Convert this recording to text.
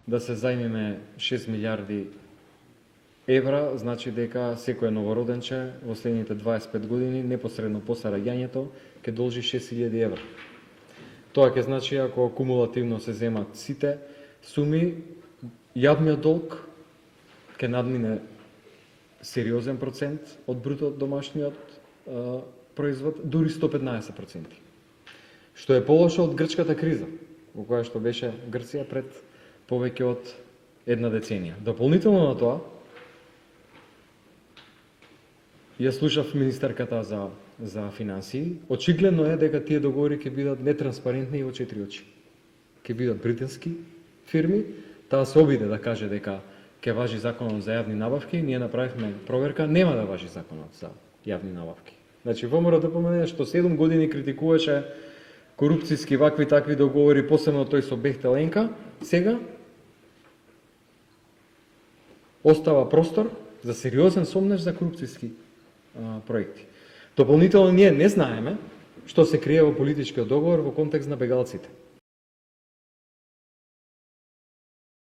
да се зајмиме 6 милиарди евра, значи дека секој новороденче во следните 25 години, непосредно после раѓањето, ќе должи 6.000 евра. Тоа ќе значи, ако кумулативно се земат сите суми, јавниот долг ќе надмине сериозен процент од бруто домашниот производ, дури 115%. Што е полошо од грчката криза, во која што беше Грција пред повеќе од една деценија. Дополнително на тоа, ја слушав министерката за финансии, очигледно е дека тие договори ќе бидат нетранспарентни и во 4 очи. Ќе бидат британски фирми, таа се обиде да каже дека ќе важи законот за јавни набавки, ние направивме проверка, нема да важи законот за јавни набавки. Значи, ВМРО да помене што 7 години критикуваше корупцијски вакви такви договори, посебно тој со Бехтеленка, сега остава простор за сериозен сомнеж за корупцијски проекти. Дополнително ние не знаеме што се крие во политичкиот договор во контекст на бегалците.